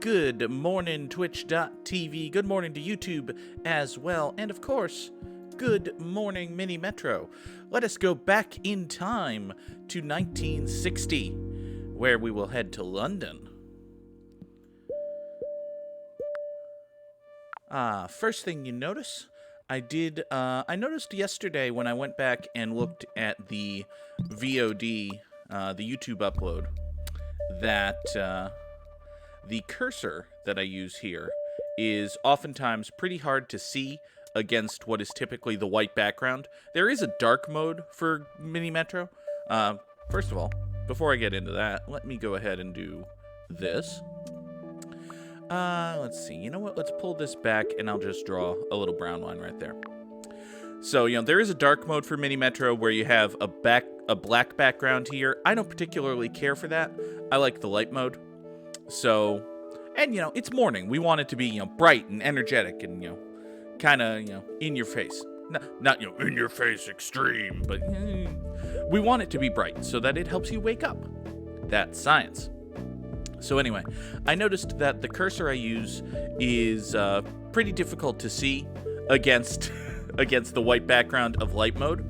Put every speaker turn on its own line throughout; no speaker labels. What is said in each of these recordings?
Good morning, Twitch.tv. Good morning to YouTube as well. And of course, good morning, Mini Metro. Let us go back in time to 1960, where we will head to London. First thing you notice, I noticed yesterday when I went back and looked at the VOD, the YouTube upload, that the cursor that I use here is oftentimes pretty hard to see against what is typically the white background. There is a dark mode for Mini Metro. First of all, before I get into that, let me go ahead and do this. Let's see. You know what? Let's pull this back, and I'll just draw a little brown line right there. So, there is a dark mode for Mini Metro where you have a black background here. I don't particularly care for that. I like the light mode. So, and, it's morning. We want it to be, bright and energetic and, kind of, in your face. Not, in your face extreme, but we want it to be bright so that it helps you wake up. That's science. So anyway, I noticed that the cursor I use is pretty difficult to see against the white background of light mode.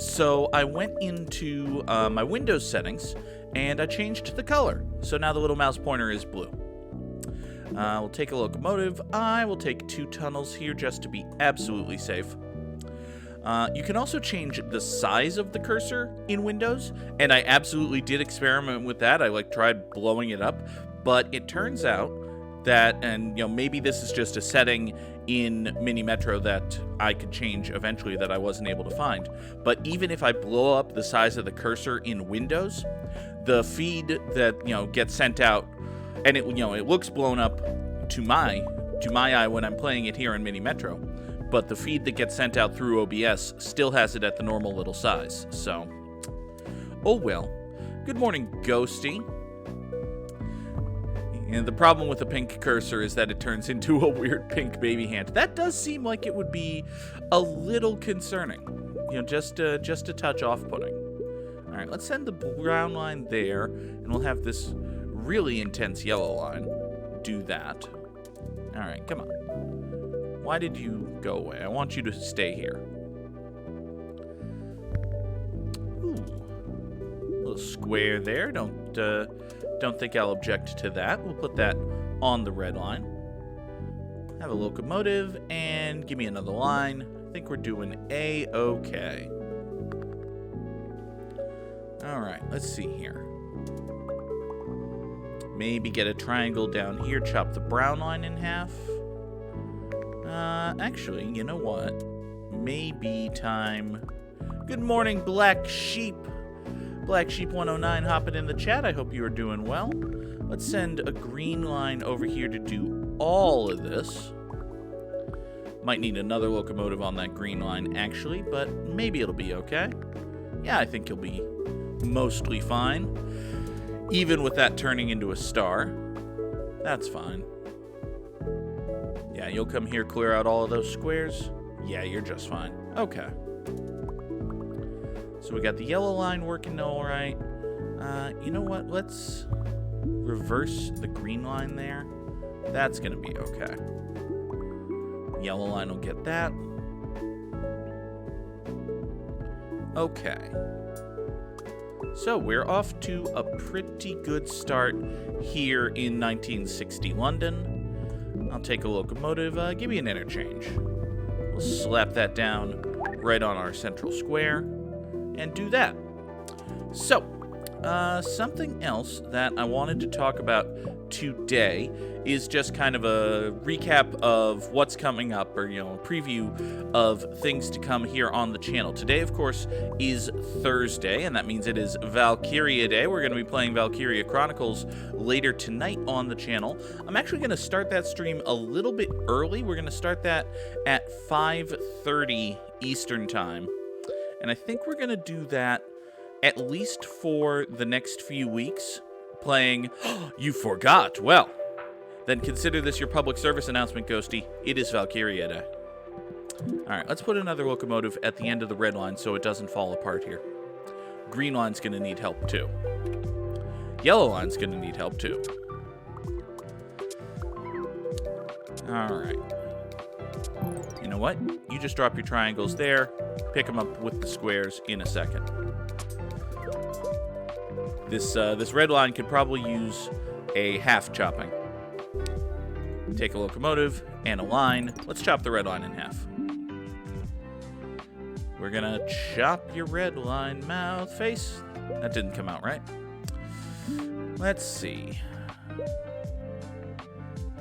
So I went into my Windows settings and I changed the color. So now the little mouse pointer is blue. We'll take a locomotive. I will take 2 tunnels here just to be absolutely safe. You can also change the size of the cursor in Windows, and I absolutely did experiment with that. I tried blowing it up, but it turns out that, and maybe this is just a setting in Mini Metro that I could change eventually that I wasn't able to find. But even if I blow up the size of the cursor in Windows, the feed that gets sent out, and it looks blown up to my eye when I'm playing it here in Mini Metro. But the feed that gets sent out through OBS still has it at the normal little size, so... Oh well. Good morning, Ghosty. And the problem with the pink cursor is that it turns into a weird pink baby hand. That does seem like it would be a little concerning. Just a touch off-putting. Alright, let's send the brown line there, and we'll have this really intense yellow line. Do that. Alright, come on. Why did you go away? I want you to stay here. Ooh. Little square there. Don't think I'll object to that. We'll put that on the red line. Have a locomotive, and give me another line. I think we're doing A-okay. Alright, let's see here. Maybe get a triangle down here, chop the brown line in half. Actually, you know what? Maybe time... Good morning, Black Sheep. Black Sheep 109 hopping in the chat. I hope you are doing well. Let's send a green line over here to do all of this. Might need another locomotive on that green line, actually, but maybe it'll be okay. Yeah, I think it'll be mostly fine. Even with that turning into a star. That's fine. Yeah, you'll come here, clear out all of those squares. Yeah, you're just fine. Okay. So we got the yellow line working all right. You know what? Let's reverse the green line there. That's going to be okay. Yellow line will get that. Okay. So we're off to a pretty good start here in 1960 London. I'll take a locomotive. Give me an interchange. We'll slap that down right on our central square and do that. So, something else that I wanted to talk about today is just kind of a recap of what's coming up, or, a preview of things to come here on the channel. Today, of course, is Thursday, and that means it is Valkyria Day. We're going to be playing Valkyria Chronicles later tonight on the channel. I'm actually going to start that stream a little bit early. We're going to start that at 5:30 Eastern Time, and I think we're going to do that at least for the next few weeks, playing... You forgot! Well... Then consider this your public service announcement, Ghosty. It is Valkyria Day. Alright, let's put another locomotive at the end of the red line so it doesn't fall apart here. Green line's gonna need help too. Yellow line's gonna need help too. Alright. You know what? You just drop your triangles there, pick them up with the squares in a second. This red line could probably use a half chopping. Take a locomotive and a line. Let's chop the red line in half. We're gonna chop your red line mouth face. That didn't come out right. Let's see.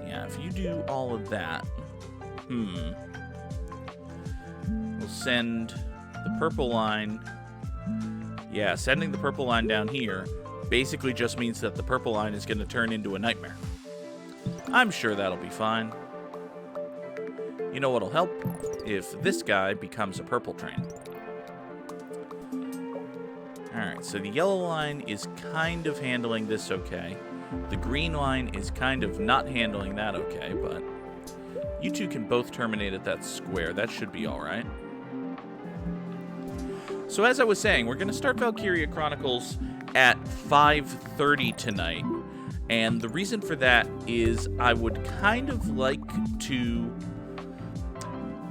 Yeah, if you do all of that, we'll send the purple line. Yeah, sending the purple line down here basically just means that the purple line is going to turn into a nightmare. I'm sure that'll be fine. You know what'll help? If this guy becomes a purple train. Alright, so the yellow line is kind of handling this okay. The green line is kind of not handling that okay, but you two can both terminate at that square. That should be alright. So as I was saying, we're going to start Valkyria Chronicles at 5:30 tonight. And the reason for that is I would kind of like to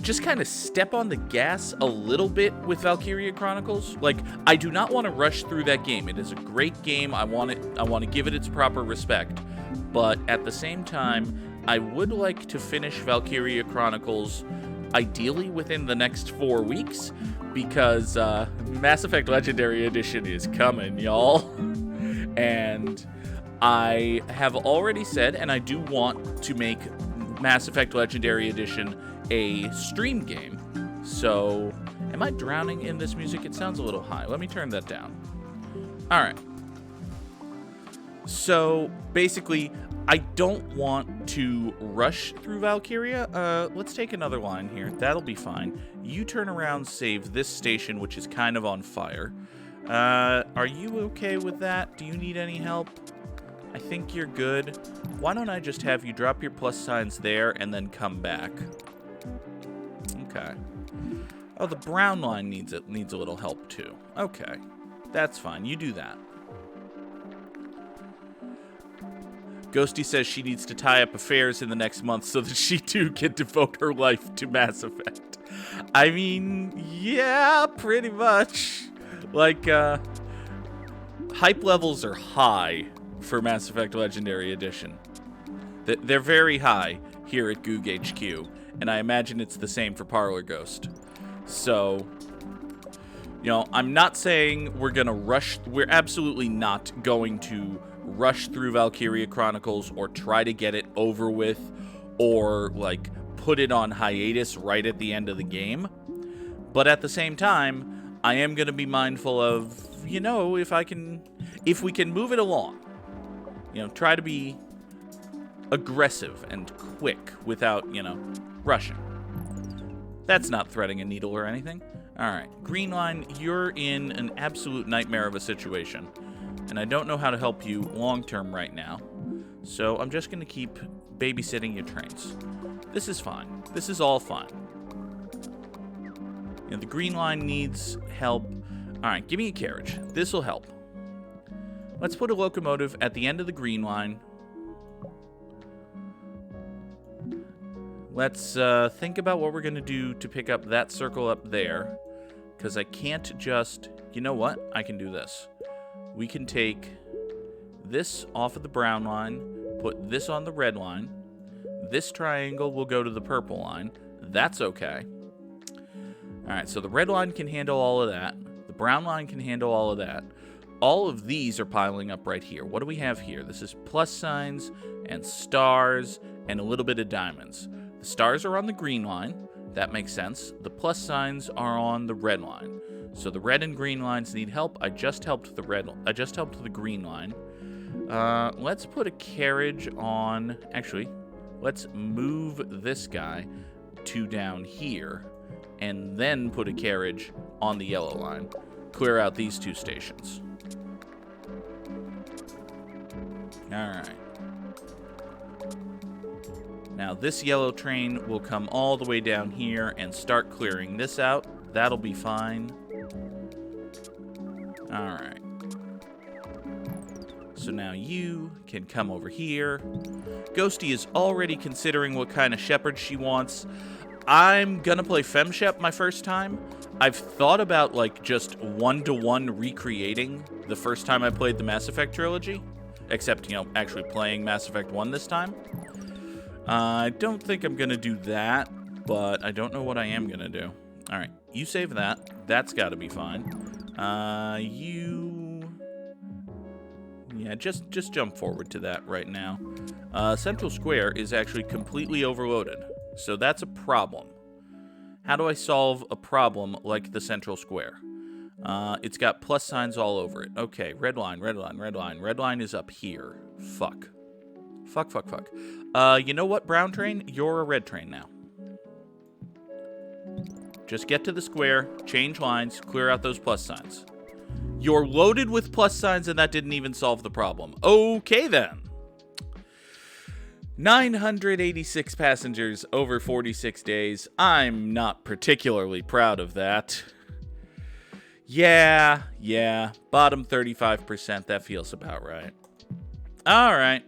just kind of step on the gas a little bit with Valkyria Chronicles. Like, I do not want to rush through that game. It is a great game. I want to give it its proper respect. But at the same time, I would like to finish Valkyria Chronicles ideally within the next 4 weeks, because Mass Effect Legendary Edition is coming, y'all. And I have already said, and I do want to make Mass Effect Legendary Edition a stream game. So, am I drowning in this music? It sounds a little high. Let me turn that down. Alright. So, basically, I don't want to rush through Valkyria. Let's take another line here. That'll be fine. You turn around, save this station, which is kind of on fire. Are you okay with that? Do you need any help? I think you're good. Why don't I just have you drop your plus signs there and then come back? Okay. Oh, the brown line needs a little help too. Okay. That's fine. You do that. Ghosty says she needs to tie up affairs in the next month so that she too can devote her life to Mass Effect. I mean, yeah, pretty much. Like, hype levels are high for Mass Effect Legendary Edition. They're very high here at Goog HQ, and I imagine it's the same for Parlor Ghost. So, you know, I'm not saying we're gonna rush. We're absolutely not going to rush through Valkyria Chronicles or try to get it over with or, like, put it on hiatus right at the end of the game. But at the same time, I am going to be mindful of, you know, if we can move it along. You know, try to be aggressive and quick without, you know, rushing. That's not threading a needle or anything. Alright, green line, you're in an absolute nightmare of a situation. And I don't know how to help you long-term right now. So I'm just going to keep babysitting your trains. This is fine. This is all fine. You know, the green line needs help. Alright, give me a carriage. This will help. Let's put a locomotive at the end of the green line. Let's think about what we're going to do to pick up that circle up there. Because I can't just... You know what? I can do this. We can take this off of the brown line, put this on the red line. This triangle will go to the purple line. That's okay. Alright, so the red line can handle all of that. The brown line can handle all of that. All of these are piling up right here. What do we have here? This is plus signs and stars and a little bit of diamonds. The stars are on the green line. That makes sense. The plus signs are on the red line. So the red and green lines need help. I just helped the green line. Let's put a carriage on... Actually, let's move this guy to down here and then put a carriage on the yellow line. Clear out these two stations. Alright. Now this yellow train will come all the way down here and start clearing this out. That'll be fine. Alright. So now you can come over here. Ghosty is already considering what kind of shepherd she wants. I'm gonna play FemShep my first time. I've thought about, like, just one-to-one recreating the first time I played the Mass Effect trilogy. Except, you know, actually playing Mass Effect 1 this time. I don't think I'm gonna do that, but I don't know what I am gonna do. Alright, you save that. That's gotta be fine. Yeah, just jump forward to that right now. Central Square is actually completely overloaded, so that's a problem. How do I solve a problem like the Central Square? It's got plus signs all over it. Okay, red line, red line, red line. Red line is up here. Fuck. Fuck, fuck, fuck. You know what, brown train? You're a red train now. Just get to the square, change lines, clear out those plus signs. You're loaded with plus signs, and that didn't even solve the problem. Okay, then. 986 passengers over 46 days. I'm not particularly proud of that. Yeah. Bottom 35%. That feels about right. All right.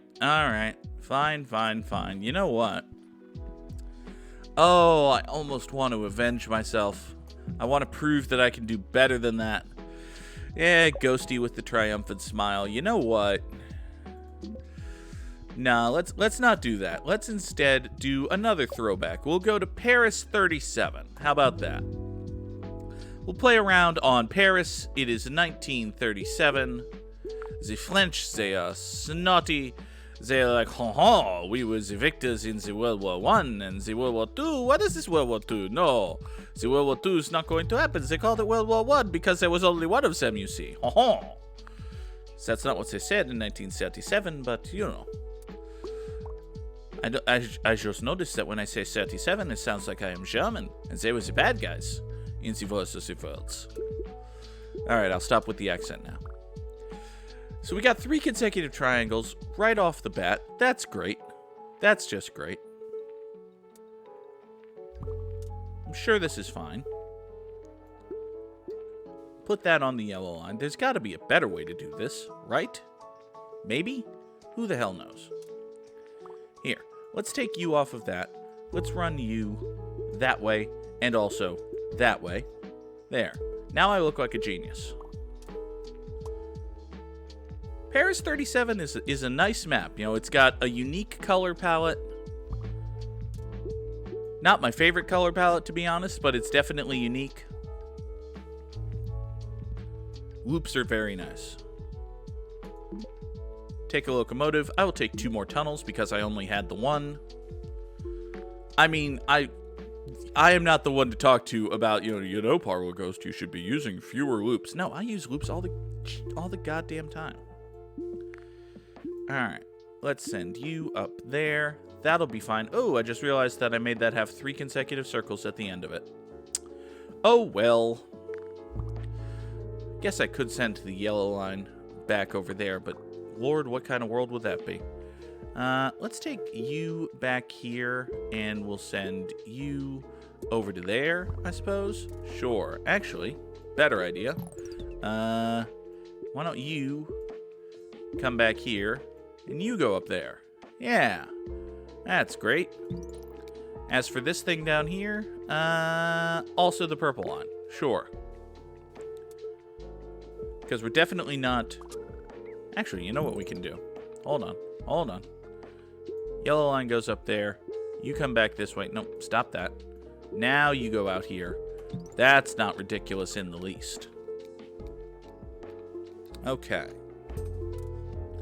Fine. You know what? Oh, I almost want to avenge myself. I want to prove that I can do better than that. Yeah, Ghosty with the triumphant smile. You know what? Nah, let's not do that. Let's instead do another throwback. We'll go to Paris 37. How about that? We'll play around on Paris. It is 1937. The French, they are snotty. They're like, we were the victors in the World War I and the World War II. What is this World War II? No, the World War II is not going to happen. They called it World War I because there was only one of them, you see. That's not what they said in 1937, but, you know. I just noticed that when I say 37, it sounds like I am German, and they were the bad guys in the Wars of the Worlds. Alright, I'll stop with the accent now. So we got 3 consecutive triangles right off the bat. That's great. That's just great. I'm sure this is fine. Put that on the yellow line. There's got to be a better way to do this, right? Maybe? Who the hell knows? Here, let's take you off of that. Let's run you that way and also that way. There. Now I look like a genius. Paris 37 is a nice map. You know, it's got a unique color palette. Not my favorite color palette, to be honest, but it's definitely unique. Loops are very nice. Take a locomotive. I will take 2 more tunnels because I only had the one. I mean, I am not the one to talk to about, you know, Parallel Ghost, you should be using fewer loops. No, I use loops all the goddamn time. Alright, let's send you up there. That'll be fine. Oh, I just realized that I made that have 3 consecutive circles at the end of it. Oh, well. Guess I could send the yellow line back over there, but Lord, what kind of world would that be? Let's take you back here, and we'll send you over to there, I suppose. Sure. Actually, better idea. Why don't you come back here, and you go up there. Yeah, that's great. As for this thing down here, also the purple line. Sure. Because we're definitely not... Actually, you know what we can do? Hold on. Yellow line goes up there. You come back this way. Nope, stop that. Now you go out here. That's not ridiculous in the least. Okay.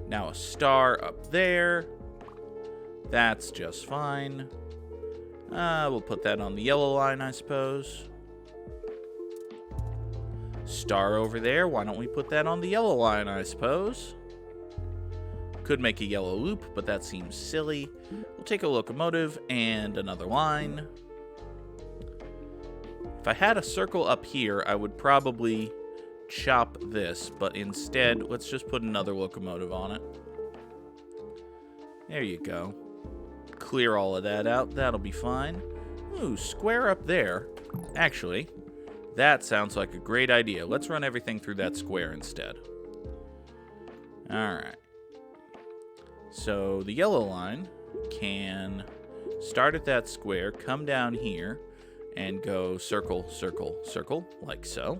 Now a star up there. That's just fine. We'll put that on the yellow line, I suppose. Star over there. Why don't we put that on the yellow line, I suppose? Could make a yellow loop, but that seems silly. We'll take a locomotive and another line. If I had a circle up here, I would probably chop this, but instead, let's just put another locomotive on it. There you go. Clear all of that out. That'll be fine. Ooh, square up there. Actually, that sounds like a great idea. Let's run everything through that square instead. Alright. So the yellow line can start at that square, come down here, and go circle, circle, circle, like so.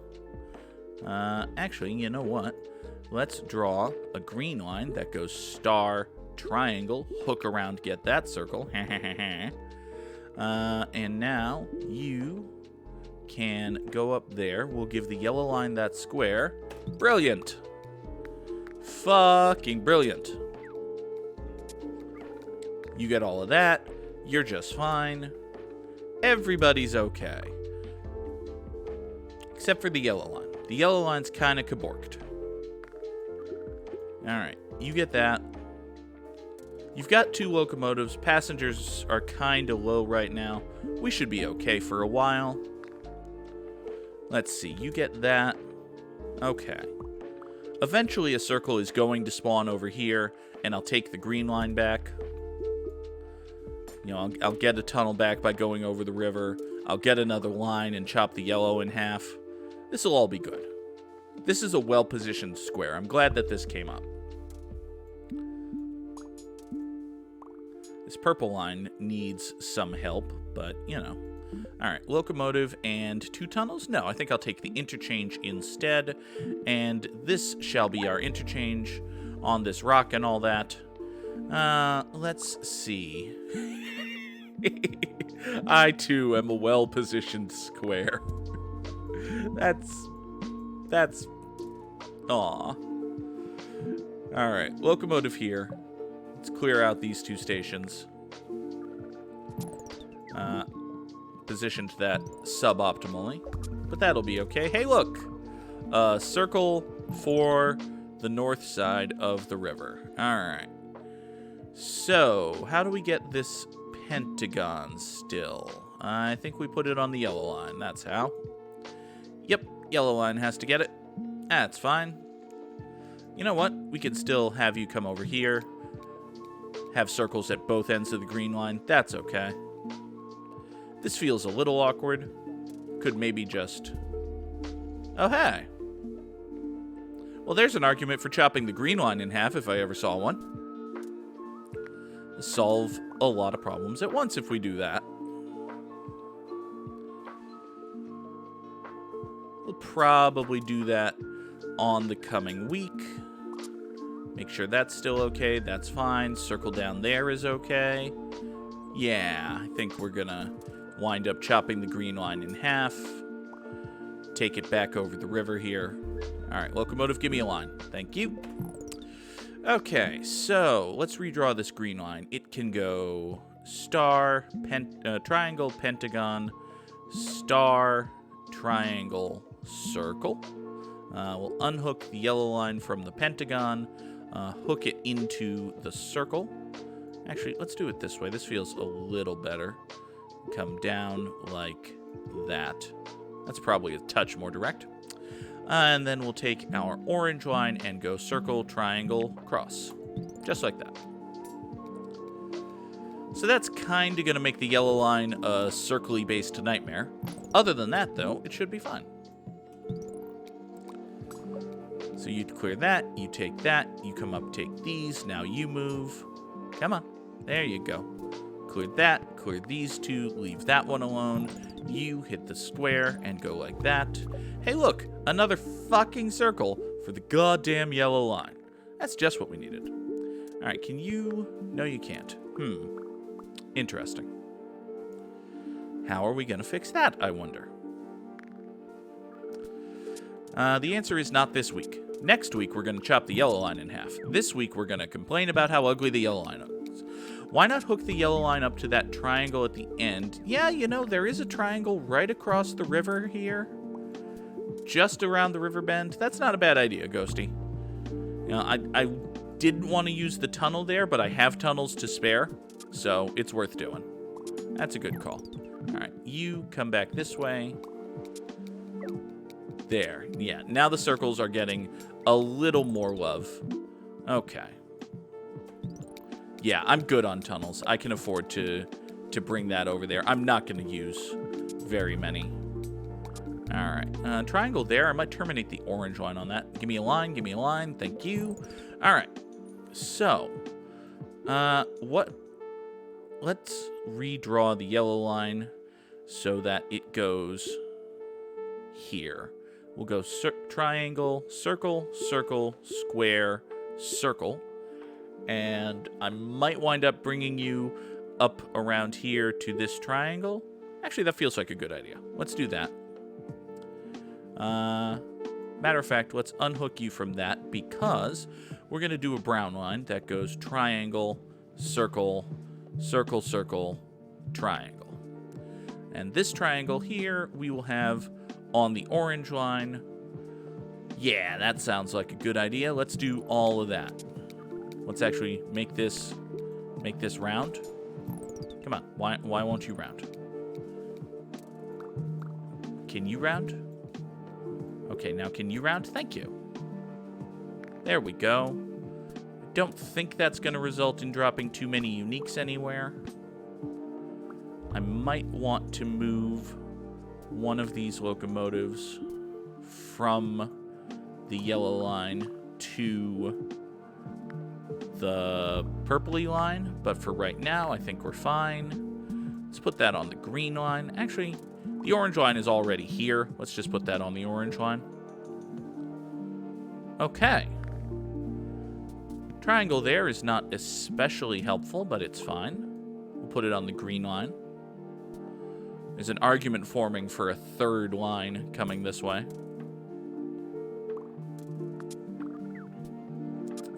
Actually, you know what? Let's draw a green line that goes star, triangle, hook around, get that circle. And now you can go up there. We'll give the yellow line that square. Brilliant. Fucking brilliant. You get all of that. You're just fine. Everybody's okay. Except for the yellow line. The yellow line's kind of caborked. Alright, you get that. You've got 2 locomotives. Passengers are kind of low right now. We should be okay for a while. Let's see, you get that. Okay. Eventually a circle is going to spawn over here, and I'll take the green line back. You know, I'll get a tunnel back by going over the river. I'll get another line and chop the yellow in half. This will all be good. This is a well-positioned square. I'm glad that this came up. This purple line needs some help, but, you know. Alright, locomotive and 2 tunnels? No, I think I'll take the interchange instead. And this shall be our interchange on this rock and all that. Let's see. I, too, am a well-positioned square. That's... Aw. Alright, locomotive here. Let's clear out these 2 stations. Positioned that suboptimally, but that'll be okay. Hey, look! Circle for the north side of the river. Alright. So, how do we get this pentagon still? I think we put it on the yellow line. That's how. Yep, yellow line has to get it. That's fine. You know what? We could still have you come over here. Have circles at both ends of the green line. That's okay. This feels a little awkward. Could maybe just... Oh, hey. Well, there's an argument for chopping the green line in half if I ever saw one. Solve a lot of problems at once if we do that. We'll probably do that on the coming week. Make sure that's still okay. That's fine. Circle down there is okay. Yeah, I think we're gonna wind up chopping the green line in half. Take it back over the river here. Alright, locomotive, give me a line. Thank you. Okay, so let's redraw this green line. It can go star, triangle, pentagon, star, triangle, circle. We'll unhook the yellow line from the pentagon, hook it into the circle. Actually, let's do it this way. This feels a little better. Come down like that. That's probably a touch more direct. And then we'll take our orange line and go circle, triangle, cross. Just like that. So that's kind of going to make the yellow line a circly-based nightmare. Other than that, though, it should be fine. So you clear that, you take that, you come up, take these, now you move. Come on. There you go. Clear that, clear these 2, leave that one alone. You hit the square and go like that. Hey, look, another fucking circle for the goddamn yellow line. That's just what we needed. All right, can you... No, you can't. Interesting. How are we going to fix that, I wonder? The answer is not this week. Next week, we're going to chop the yellow line in half. This week, we're going to complain about how ugly the yellow line is. Why not hook the yellow line up to that triangle at the end? Yeah, you know, there is a triangle right across the river here. Just around the river bend. That's not a bad idea, Ghosty. You know, I didn't want to use the tunnel there, but I have tunnels to spare, so it's worth doing. That's a good call. All right, you come back this way. There. Yeah, now the circles are getting a little more love. Okay. Yeah, I'm good on tunnels. I can afford to bring that over there. I'm not going to use very many. All right. Triangle there. I might terminate the orange line on that. Give me a line. Give me a line. Thank you. All right. So, What? Let's redraw the yellow line so that it goes here. We'll go triangle, circle, circle, square, circle. And I might wind up bringing you up around here to this triangle. Actually, that feels like a good idea. Let's do that. Matter of fact, let's unhook you from that because we're going to do a brown line that goes triangle, circle, circle, circle, triangle. And this triangle here, we will have on the orange line. Yeah, that sounds like a good idea. Let's do all of that. Let's actually make this round. Come on, why won't you round? Can you round? Okay, now can you round? Thank you. There we go. Don't think that's going to result in dropping too many uniques anywhere. I might want to move one of these locomotives from the yellow line to the purpley line, but for right now, I think we're fine. Let's put that on the green line. Actually, the orange line is already here. Let's just put that on the orange line. Okay. Triangle there is not especially helpful, but it's fine. We'll put it on the green line. There's an argument forming for a third line coming this way.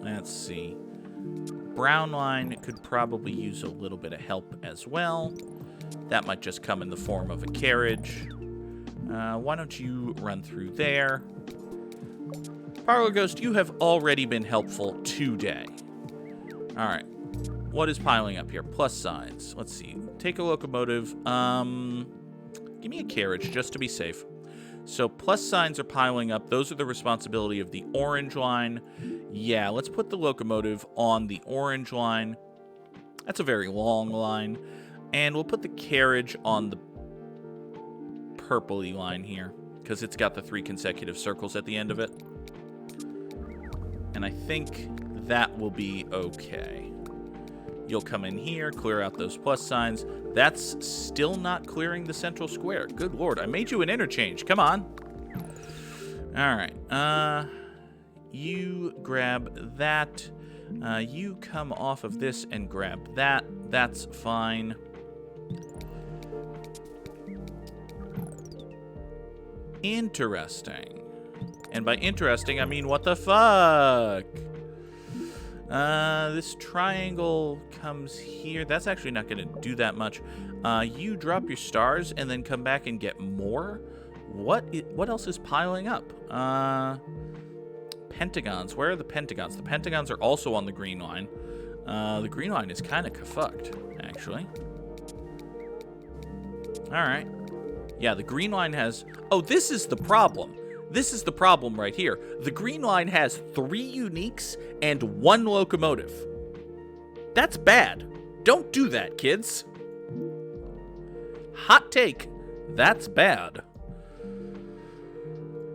Let's see. Brown line could probably use a little bit of help as well. That might just come in the form of a carriage. Why don't you run through there? Parlor Ghost, you have already been helpful today. Alright. What is piling up here? Plus signs. Let's see. Take a locomotive. Give me a carriage just to be safe. So plus signs are piling up. Those are the responsibility of the orange line. Yeah, let's put the locomotive on the orange line. That's a very long line. And we'll put the carriage on the purpley line here, because it's got the 3 consecutive circles at the end of it. And I think that will be okay. You'll come in here, clear out those plus signs. That's still not clearing the central square. Good lord, I made you an interchange. Come on. Alright, you grab that. You come off of this and grab that. That's fine. Interesting. And by interesting, I mean what the fuck? This triangle comes here. That's actually not going to do that much. You drop your stars and then come back and get more? What else is piling up? Pentagons. Where are the pentagons? The pentagons are also on the green line. The green line is kind of fucked, actually. Alright. Yeah, the green line has... Oh, this is the problem. This is the problem right here. The green line has 3 uniques and 1 locomotive. That's bad. Don't do that, kids. Hot take. That's bad.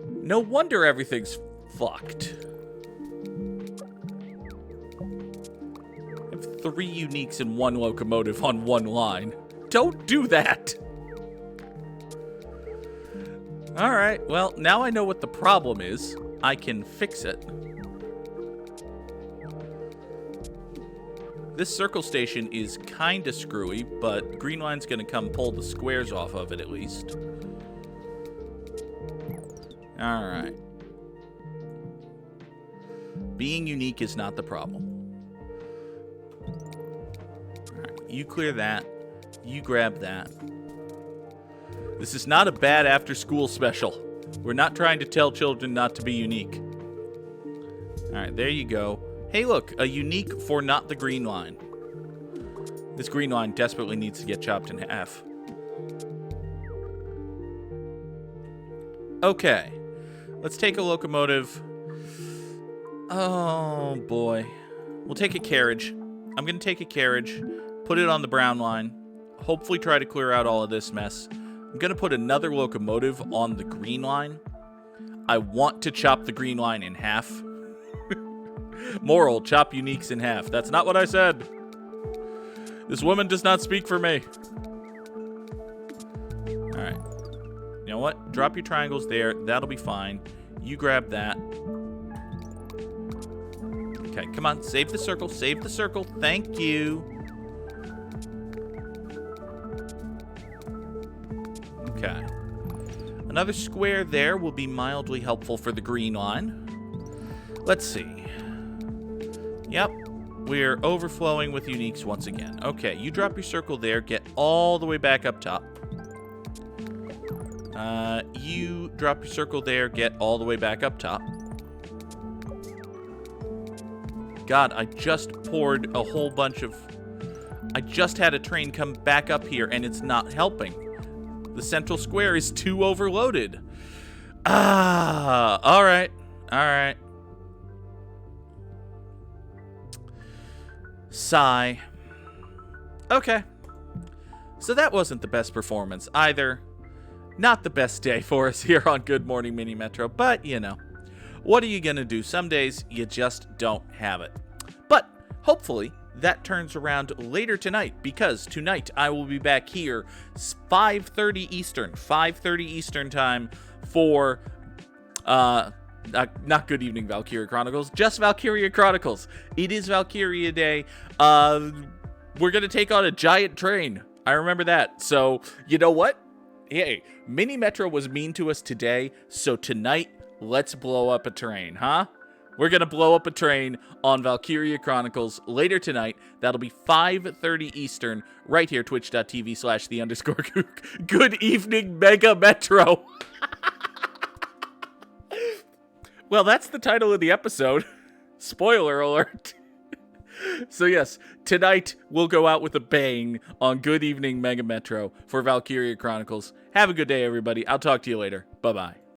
No wonder everything's fucked. I have 3 uniques and 1 locomotive on 1 line. Don't do that. Alright, well, now I know what the problem is. I can fix it. This circle station is kinda screwy, but green line's gonna come pull the squares off of it at least. Alright. Being unique is not the problem. Alright, you clear that. You grab that. This is not a bad after-school special. We're not trying to tell children not to be unique. Alright, there you go. Hey, look, a unique for not the green line. This green line desperately needs to get chopped in half. Okay. Let's take a locomotive. Oh, boy. We'll take a carriage. I'm going to take a carriage, put it on the brown line, hopefully try to clear out all of this mess. I'm going to put another locomotive on the green line. I want to chop the green line in half. Moral, chop uniques in half. That's not what I said. This woman does not speak for me. All right. You know what? Drop your triangles there. That'll be fine. You grab that. Okay, come on. Save the circle. Save the circle. Thank you. Okay. Another square there will be mildly helpful for the green line. Let's see. Yep. We're overflowing with uniques once again. Okay, you drop your circle there. Get all the way back up top. You drop your circle there. Get all the way back up top. God, I just poured a whole bunch of... I just had a train come back up here, and it's not helping. The central square is too overloaded. All right. All right. Sigh. Okay. So that wasn't the best performance either. Not the best day for us here on Good Morning Mini Metro, but, you know, what are you going to do? Some days you just don't have it. But hopefully that turns around later tonight, because tonight I will be back here 5:30 Eastern time for not Good Evening Valkyria Chronicles, just Valkyria Chronicles. It is Valkyria Day. We're going to take on a giant train. I remember that. So, you know what? Hey, Mini Metro was mean to us today, so tonight, let's blow up a train, huh? We're going to blow up a train on Valkyria Chronicles later tonight. That'll be 5:30 Eastern, right here, twitch.tv/the_kook. Good evening, Mega Metro. Well, that's the title of the episode. Spoiler alert. So yes, tonight we'll go out with a bang on Good Evening Mega Metro for Valkyria Chronicles. Have a good day, everybody. I'll talk to you later. Bye-bye.